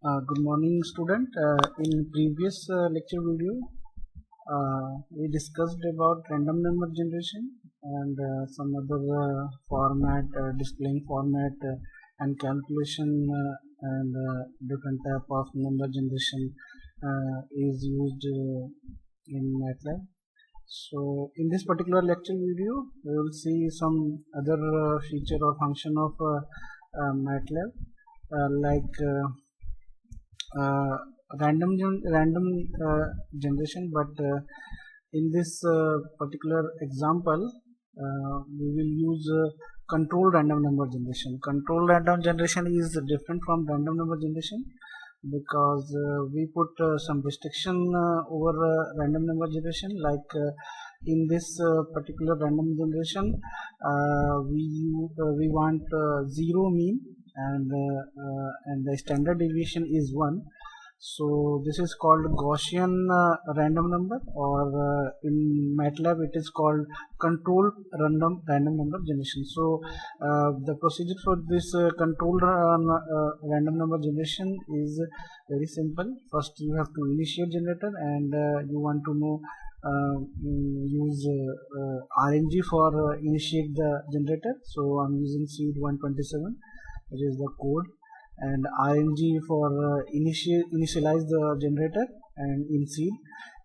Good morning, student. In previous lecture video, we discussed about random number generation and some other format, displaying format and calculation and different type of number generation is used in MATLAB. So in this particular lecture video, we will see some other feature or function of MATLAB random generation, but in this particular example we will use controlled random number generation. Controlled random generation is different from random number generation because we put some restriction over random number generation, like in this particular random generation we want zero mean and the standard deviation is 1. So this is called Gaussian random number, or in MATLAB it is called controlled random number generation. So the procedure for this controlled random number generation is very simple. First you have to initiate generator, and you want to know use RNG for initiate the generator. So I'm using seed 127, which is the code, and RNG for initialize the generator and in seed,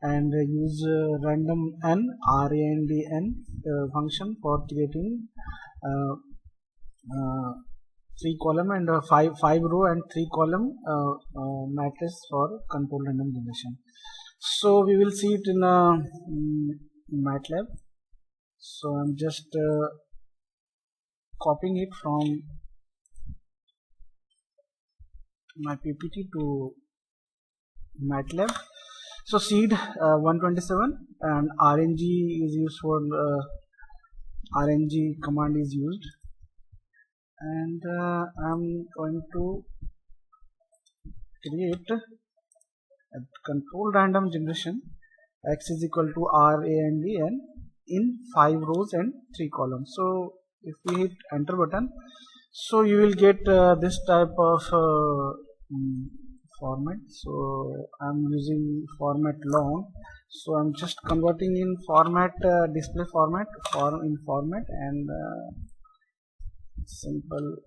and use random n RANDN function for creating 3 column and 5 row and 3 column matrix for control random generation. So we will see it in MATLAB. So I'm just copying it from my PPT to MATLAB. So seed 127 and RNG is used for RNG command is used, and I'm going to create a control random generation. X is equal to RANDN in 5 rows and 3 columns. So if we hit enter button, so you will get this type of format. So I'm using format long, so I'm just converting in format display format in format, and simple,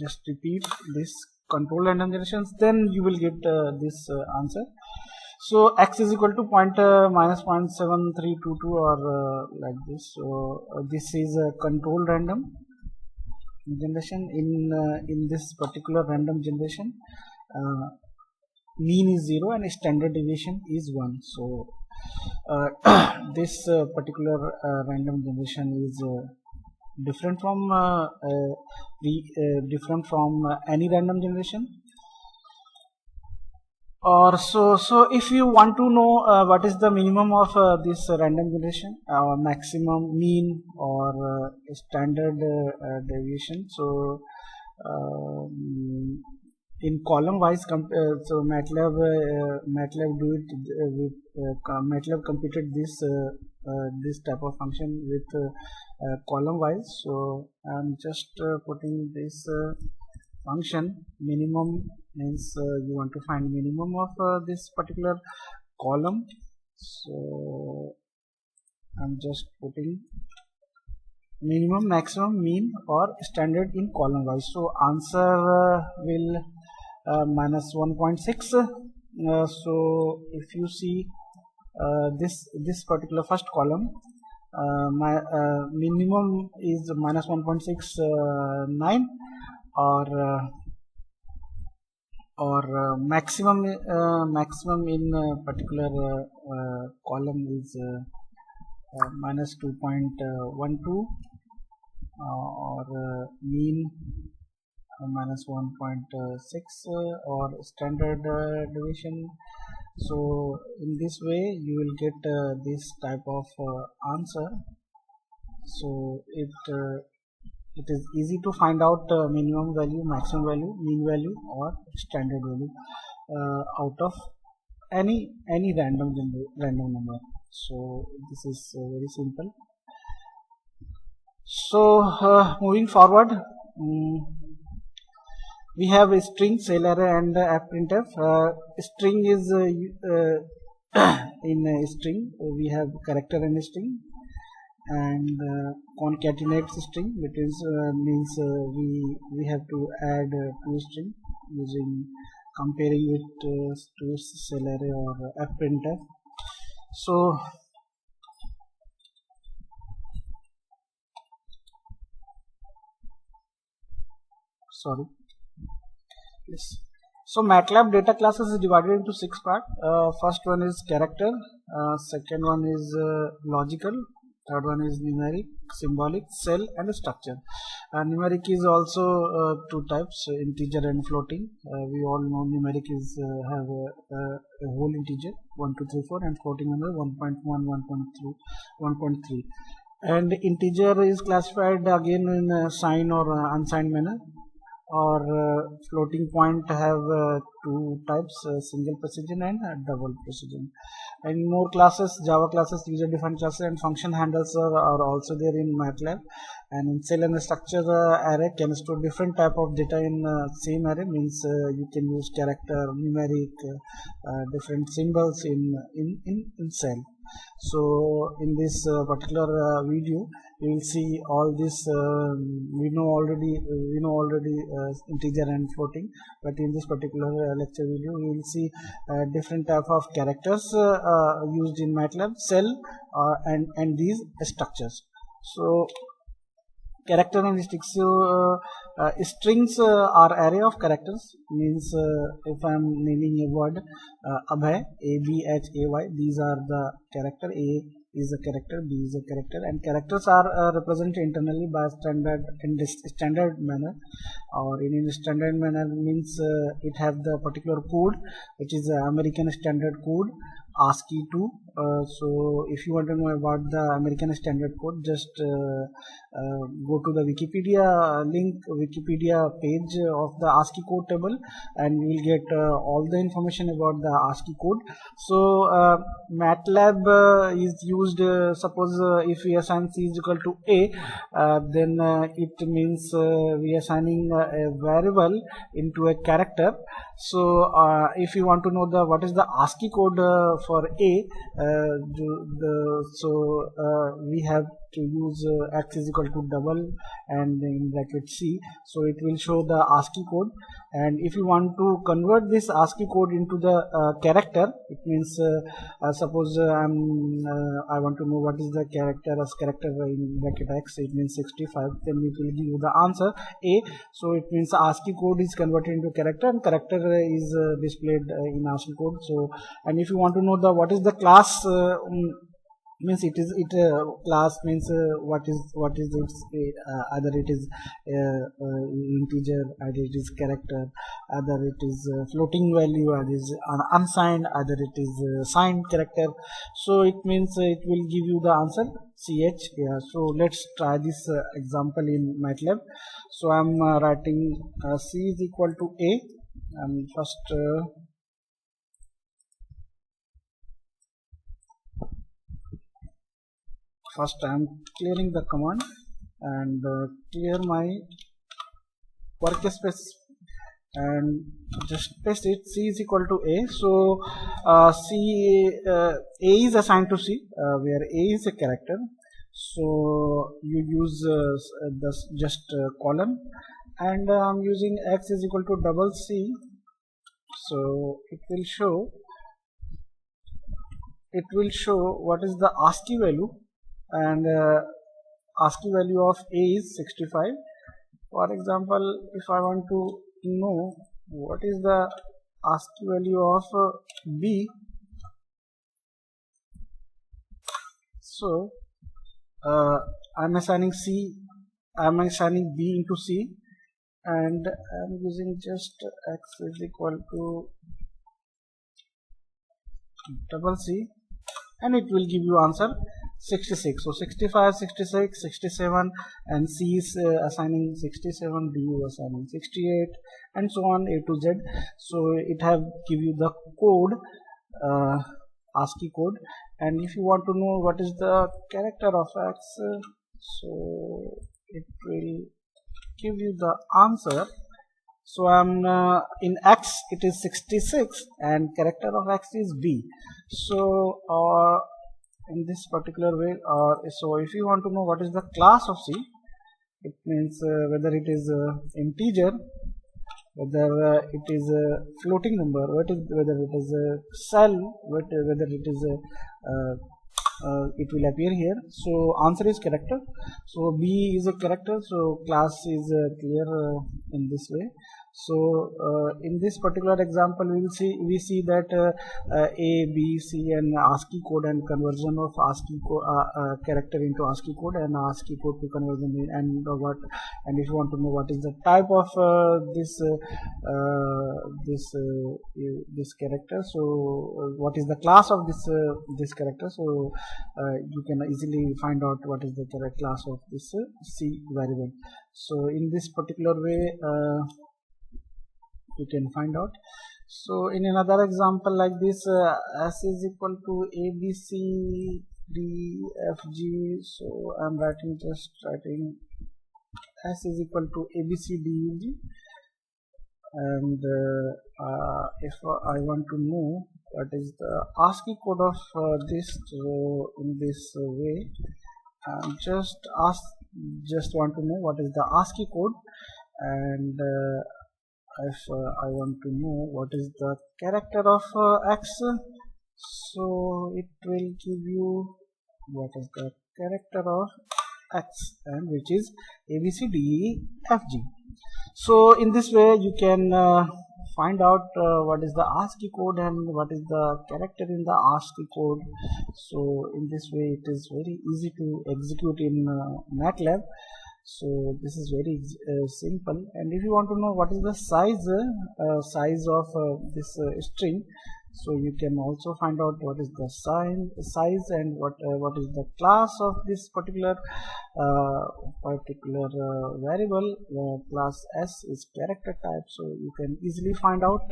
just repeat this control random generations, then you will get this answer. So x is equal to minus 0.7322 or like this. So this is a control random generation. In this particular random generation, mean is 0 and standard deviation is 1. So this particular random generation is different from any random generation. Or so if you want to know what is the minimum of this random generation, maximum, mean, or standard deviation, so in column wise so MATLAB do it with MATLAB computed this type of function with column wise. So I'm just putting this function. Minimum means you want to find minimum of this particular column. So I'm just putting minimum, maximum, mean, or standard in column wise. So answer will minus 1.6. So if you see this particular first column, my minimum is minus 1.69, or maximum in particular column is minus 2.12, or mean minus 1.6, or standard deviation. So in this way you will get this type of answer. So it is easy to find out minimum value, maximum value, mean value, or standard value out of any random number. So this is very simple. So moving forward, we have a string, cell array, and fprintf. String is in a string we have character and string, and concatenates string, which is means we have to add two string using comparing it to cell array or fprintf. So sorry. Yes. So MATLAB data classes is divided into 6 parts. First one is character, second one is logical, third one is numeric, symbolic, cell, and structure. Numeric is also two types, integer and floating. We all know numeric is have a whole integer 1, 2, 3, 4, and floating number 1.1, 1.2, 1.3. And integer is classified again in signed or unsigned manner. Or floating point have two types, single precision and double precision. And more classes, Java classes, user defined classes, and function handles are also there in MATLAB. And in cell and structure array can store different type of data in same array, means you can use character, numeric, different symbols in cell. So in this particular video you will see all this. We know already integer and floating, but in this particular lecture video we will see different type of characters used in MATLAB, cell, and these structures. So character and strings. Strings are array of characters, means if I am naming a word Abhay, ABHAY, these are the character. A is a character, B is a character, and characters are represented internally by standard manner, or in standard manner means it have the particular code, which is American Standard Code ASCII 2. So if you want to know about the American Standard Code, just go to the Wikipedia link, Wikipedia page of the ASCII code table, and you will get all the information about the ASCII code. So MATLAB is used, suppose if we assign C is equal to A, then it means we are assigning a variable into a character. So if you want to know the what is the ASCII code for A, we have to use x is equal to double and in bracket C, so it will show the ASCII code. And if you want to convert this ASCII code into the character, it means suppose I want to know what is the character as character in bracket x, it means 65, then it will give you the answer A. So it means ASCII code is converted into character, and character is displayed in ASCII code. So, and if you want to know the what is the class, means class means what is its either it is integer, either it is character, either it is floating value, either it is unsigned, either it is signed character. So it means it will give you the answer CH. Yeah, so let's try this example in MATLAB. So I'm writing C is equal to A, and first I'm clearing the command and clear my workspace and just paste it. C is equal to A. So A is assigned to C, where A is a character. So you use this just column, and I'm using x is equal to double C. So it will show what is the ASCII value, and ASCII value of A is 65. For example, if I want to know what is the ASCII value of B, so I'm assigning B into C, and I'm using just x is equal to double C, and it will give you answer 66. So 65, 66, 67, and C is assigning 67, D is assigning 68, and so on A to Z. So it have give you the code, ASCII code. And if you want to know what is the character of x, so it will give you the answer So I'm in X it is 66 and character of X is B. So in this particular way, so if you want to know what is the class of C, it means whether it is integer, whether it is a floating number, whether it is a cell, whether it is a it will appear here. So answer is character. So B is a character, so class is clear in this way. So in this particular example we see that A, B, C and ASCII code and conversion of ASCII character into ASCII code and ASCII code to conversion, and if you want to know what is the type of this character, so what is the class of this character, so you can easily find out what is the correct class of this C variable. So in this particular way you can find out. So in another example like this, S is equal to A, B, C, D, F, G. So I'm writing S is equal to A, B, C, D, E, G. And if I want to know what is the ASCII code of this, so in this way, just want to know what is the ASCII code, and if I want to know what is the character of X, so it will give you what is the character of X, and which is A, B, C, D, E, F, G. So in this way you can find out what is the ASCII code and what is the character in the ASCII code. So in this way it is very easy to execute in MATLAB. So this is very simple. And if you want to know what is the size of this string, so you can also find out what is the size and what is the class of this particular variable. Class S is character type, so you can easily find out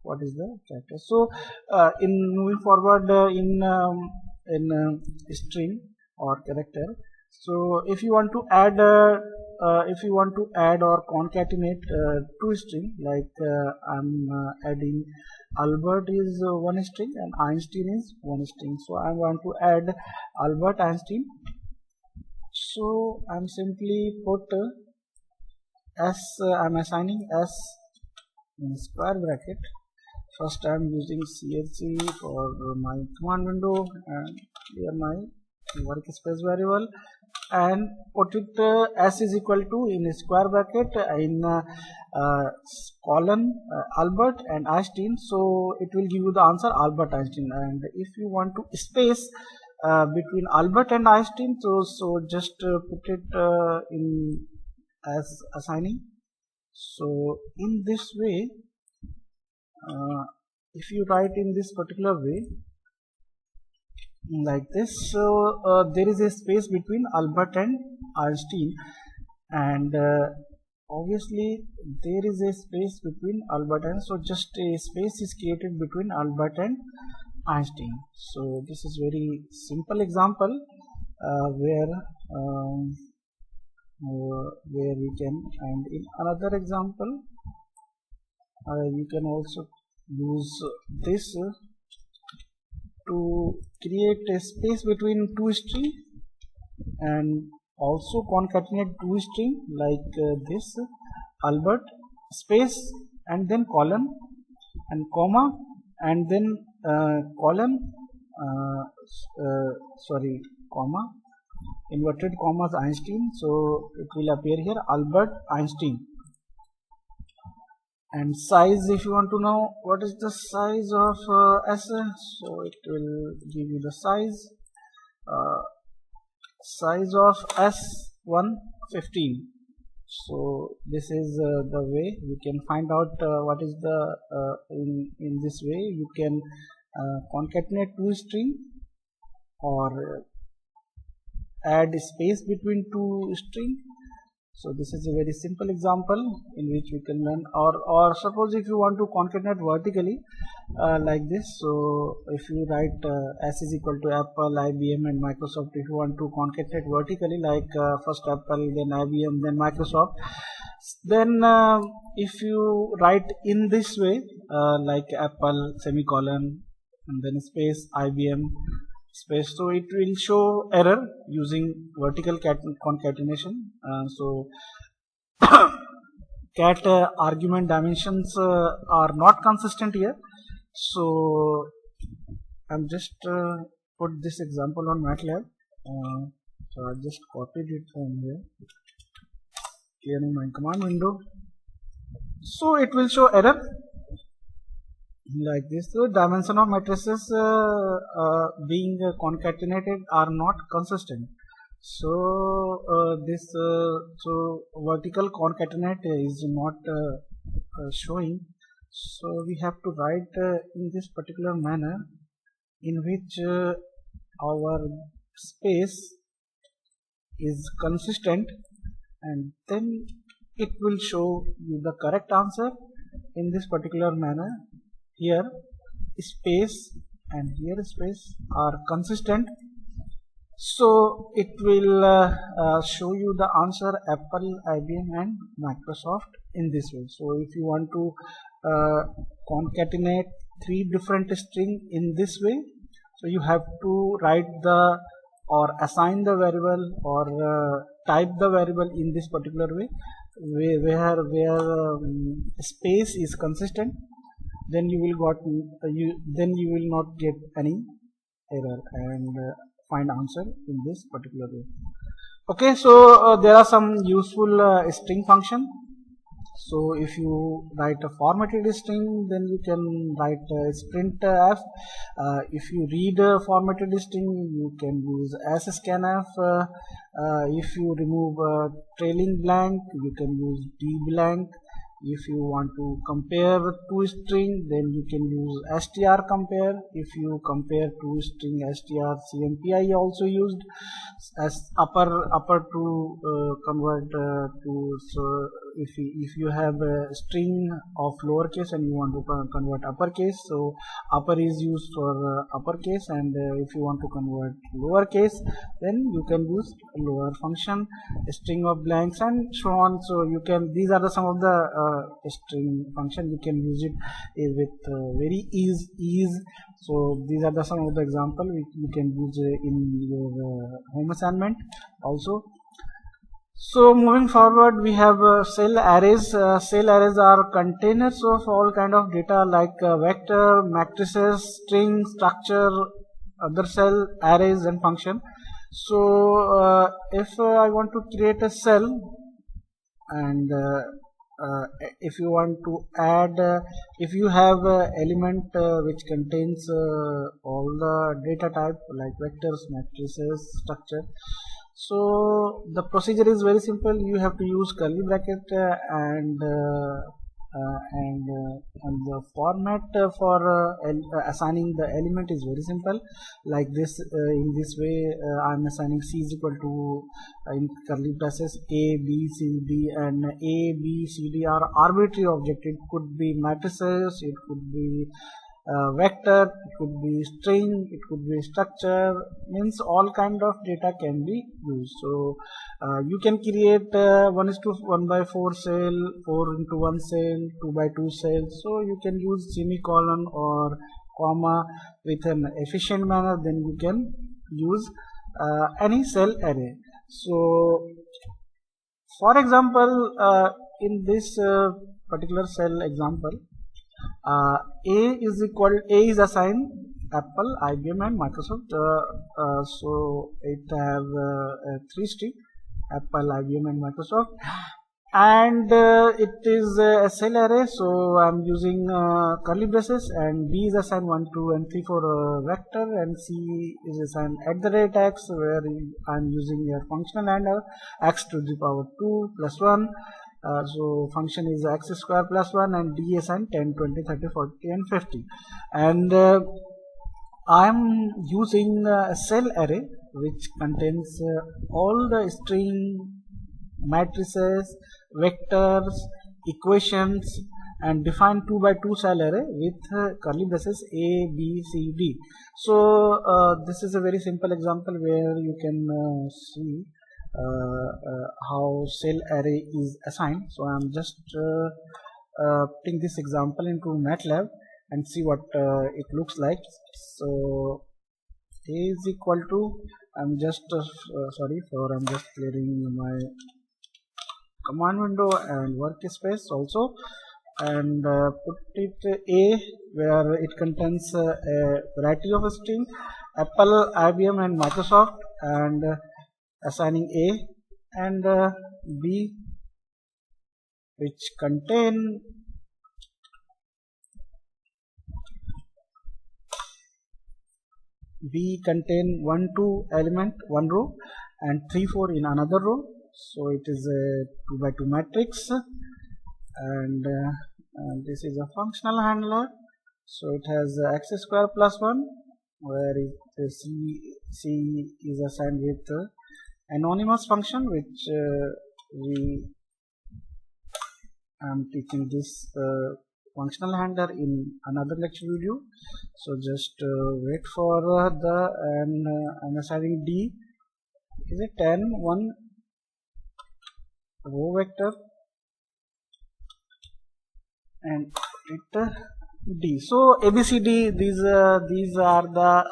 what is the character. So in moving forward in string or character, so if you want to add or concatenate two string, like I'm adding Albert is one string and Einstein is one string. So I want to add Albert Einstein. So I'm simply put I'm assigning S in square bracket. First I'm using CLC for my command window, and here my workspace variable, and put it S is equal to in a square bracket in column Albert and Einstein. So it will give you the answer Albert Einstein. And if you want to space between Albert and Einstein, so just put it in as assigning. So in this way, if you write in this particular way like this, so there is a space between Albert and Einstein, and obviously there is a space between Albert and, so just a space is created between Albert and Einstein. So this is very simple example where we can, and in another example you can also use this to create a space between two strings and also concatenate two strings like this Albert space and then colon and comma and then colon comma, inverted commas Einstein. So it will appear here Albert Einstein. And size, if you want to know what is the size of S, so it will give you the size of S1 15. So this is the way you can find out what is the in this way you can concatenate two string or add space between two string. So this is a very simple example in which we can learn, or suppose if you want to concatenate vertically like this. So if you write S is equal to Apple, IBM and Microsoft, if you want to concatenate vertically like first Apple, then IBM, then Microsoft, then if you write in this way like Apple semicolon and then space IBM space, so it will show error using vertical concatenation. So cat argument dimensions are not consistent here. So I'm just put this example on MATLAB. So I just copied it from here, clearing my command window. So it will show error like this. So dimension of matrices being concatenated are not consistent. So so vertical concatenate is not showing. So we have to write in this particular manner in which our space is consistent, and then it will show you the correct answer in this particular manner. Here space and here space are consistent, so it will show you the answer Apple, IBM and Microsoft in this way. So if you want to concatenate three different strings in this way, so you have to write the or assign the variable or type the variable in this particular way, where space is consistent. Then you will not get any error and find answer in this particular way. Okay, so there are some useful string function. So if you write a formatted string, then you can write printf. If you read a formatted string, you can use scanf. If you remove trailing blank, you can use dblank. If you want to compare two string, then you can use str compare. If you compare two string, str cmpi also used as upper to convert to. So if you have a string of lowercase and you want to convert uppercase, so upper is used for uppercase, and if you want to convert lowercase, then you can use lower function, string of blanks and so on. So you can, these are some of the string function, you can use it with very ease. So these are some of the example you can use in your home assignment also. So moving forward, we have cell arrays. Cell arrays are containers of all kind of data like vector, matrices, string, structure, other cell arrays and function. So if I want to create a cell, and if you want to add, if you have element which contains all the data type like vectors, matrices, structure, so the procedure is very simple. You have to use curly bracket and the format for assigning the element is very simple, like this. In this way I am assigning C is equal to in curly braces A, B, C, D, and A, B, C, D are arbitrary object. It could be matrices, it could be vector, it could be string, it could be structure, means all kind of data can be used. So you can create 1:1/4 cell, 4:1 cell, 2:2 cell. So you can use semicolon or comma with an efficient manner, then you can use any cell array. So for example, in this particular cell example, A is assigned Apple, IBM and Microsoft. So it have three string, Apple, IBM and Microsoft, and it is a cell array. So I'm using curly braces, and B is assigned 1, 2 and 3 for vector, and C is assigned @x, where I'm using a functional and x to the power 2 plus 1. So function is x square plus 1, and D assigned 10, 20, 30, 40 and 50. And I am using a cell array which contains all the string matrices, vectors, equations, and define 2 by 2 cell array with curly braces A, B, C, D. So this is a very simple example where you can see how cell array is assigned. So I am just putting this example into MATLAB and see what it looks like. So A is equal to, I'm just I'm just clearing my command window and workspace also, and put it A, where it contains a variety of string, Apple, IBM and Microsoft, and assigning A, and B, which contain B contain 1 2 element one row and 3 4 in another row. So it is a 2 by 2 matrix, and this is a functional handler. So it has x square plus 1, where C is assigned with anonymous function, which we am teaching this functional handler in another lecture video. So just wait for and I'm assigning D is a 10 1 row vector and it D. So ABCD, these are the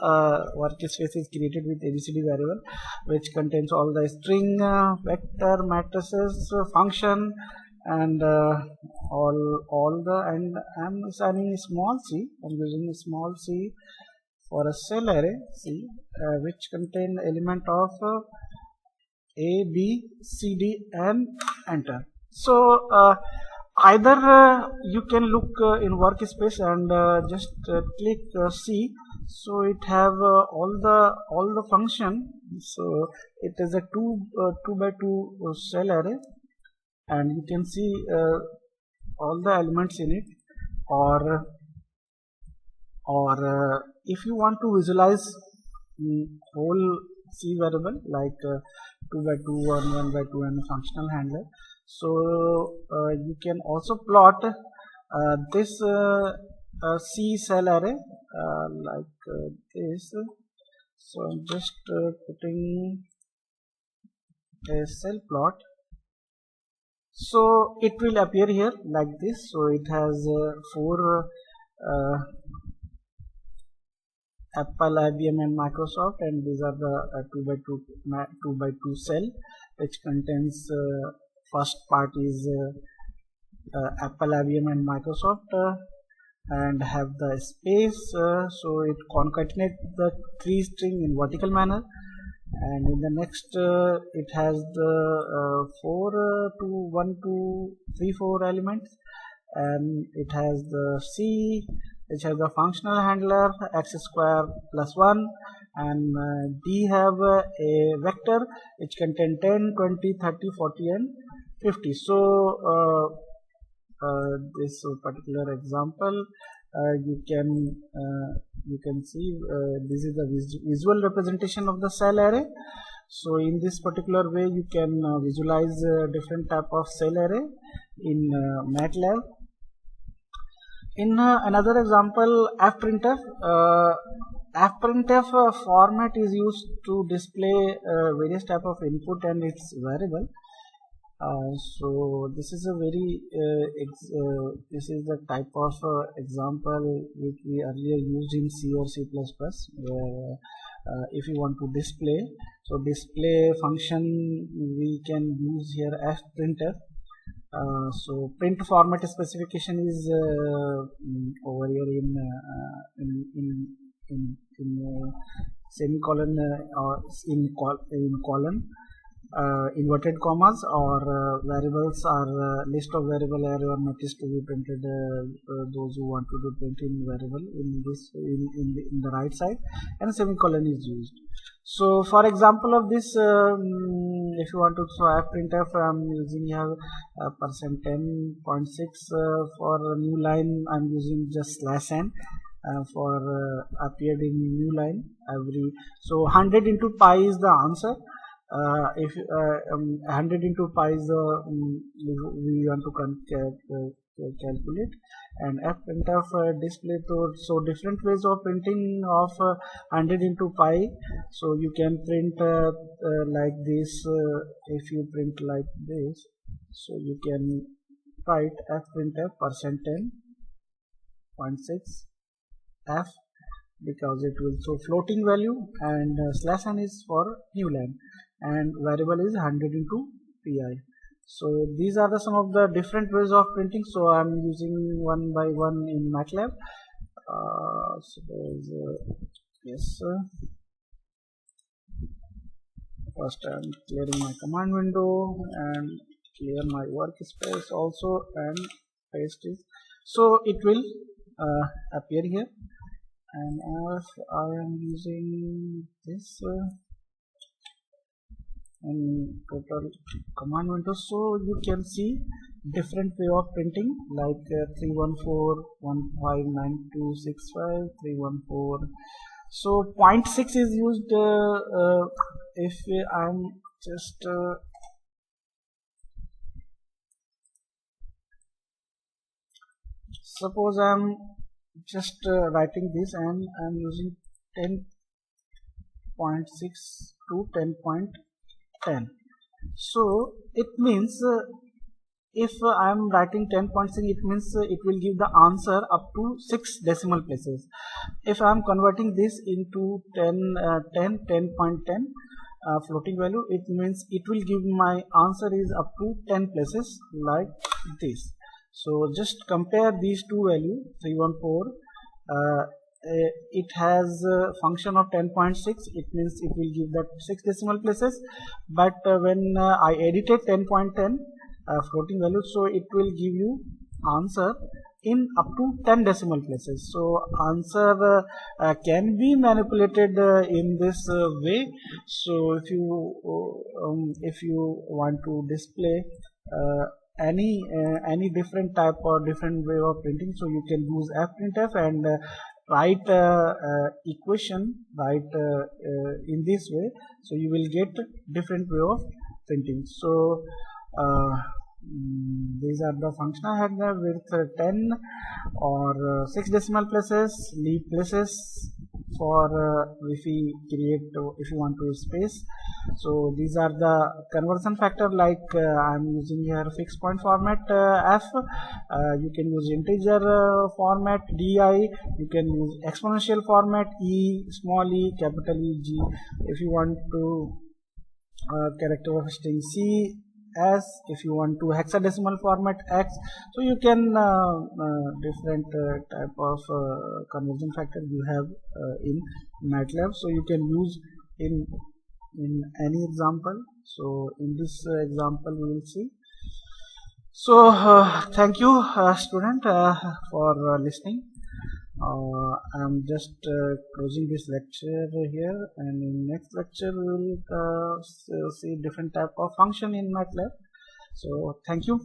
workspaces created with ABCD variable, which contains all the string, vector, matrices, function, and all the, and I'm assigning small c. I'm using small c for a cell array C, which contain element of A, B, C, D, and enter. So either you can look in workspace and just click C. So it have all the function. So it is a 2 by 2 cell array, and you can see all the elements in it. Or if you want to visualize whole C variable like 2 by 2 or 1 by 2 and functional handler, so you can also plot this C cell array like this. So I'm just putting a cell plot. So it will appear here like this. So it has 4 Apple, IBM and Microsoft, and these are the 2 by 2 cell, which contains first part is Apple, IBM and Microsoft, and have the space. So it concatenates the 3 string in vertical manner, and in the next it has the 4 to 1 2 3 4 elements, and it has the C, which has the functional handler x square plus 1, and D have a vector which contain 10 20 30 40 and 50. So this particular example, you can see this is the visual representation of the cell array. So in this particular way you can visualize different type of cell array in MATLAB. In another example, fprintf. fprintf format is used to display various type of input and its variable. So this is a very this is the type of example which we earlier used in C or C++, where if you want to display, so display function we can use here fprintf. So print format specification is over here in semicolon or in colon, inverted commas, or variables are list of variable array or matrix to be printed. Those who want to do print in variable in this in the right side, and semicolon is used. So for example of this, if you want to fprintf, I'm using here %10.6 for a new line. I'm using just /n for appeared in new line every. So 100 into pi is the answer. if 100 into pi is we want to calculate, and fprintf display. So different ways of printing of 100 into pi. So you can print like this. If you print like this, so you can write fprintf %10.6 f, because it will show floating value, and /n is for new line, and variable is 100 into pi. So these are some of the different ways of printing. So I am using one by one in MATLAB. Suppose yes, first I am clearing my command window and clear my workspace also, and paste it. So it will appear here. And if I am using this in total command window, so you can see different way of printing, like 314159265 314. So 0.6 is used if I'm just suppose I'm just writing this, and I'm using 10.6 to 10.10. so it means if I'm writing 10.6, it means it will give the answer up to 6 decimal places. If I'm converting this into 10.10 floating value, it means it will give my answer is up to 10 places like this. So just compare these two values. 314 it has a function of 10.6, it means it will give that 6 decimal places, but when I edited 10.10 floating value, so it will give you answer in up to 10 decimal places. So answer can be manipulated in this way. So if you want to display any different type or different way of printing, so you can use fprintf and write equation in this way, so you will get different way of printing. So these are the function I had there with 10 or 6 decimal places, leave places for if you want to space. So these are the conversion factor, like I'm using here fixed point format f, you can use integer format di, you can use exponential format e, small e, capital E, G. If you want to character of string C, S, if you want to hexadecimal format X, so you can different type of conversion factor you have in MATLAB, so you can use in any example. So in this example we will see. So thank you student for listening. I'm just closing this lecture here, and in next lecture we will see different type of function in MATLAB. So thank you.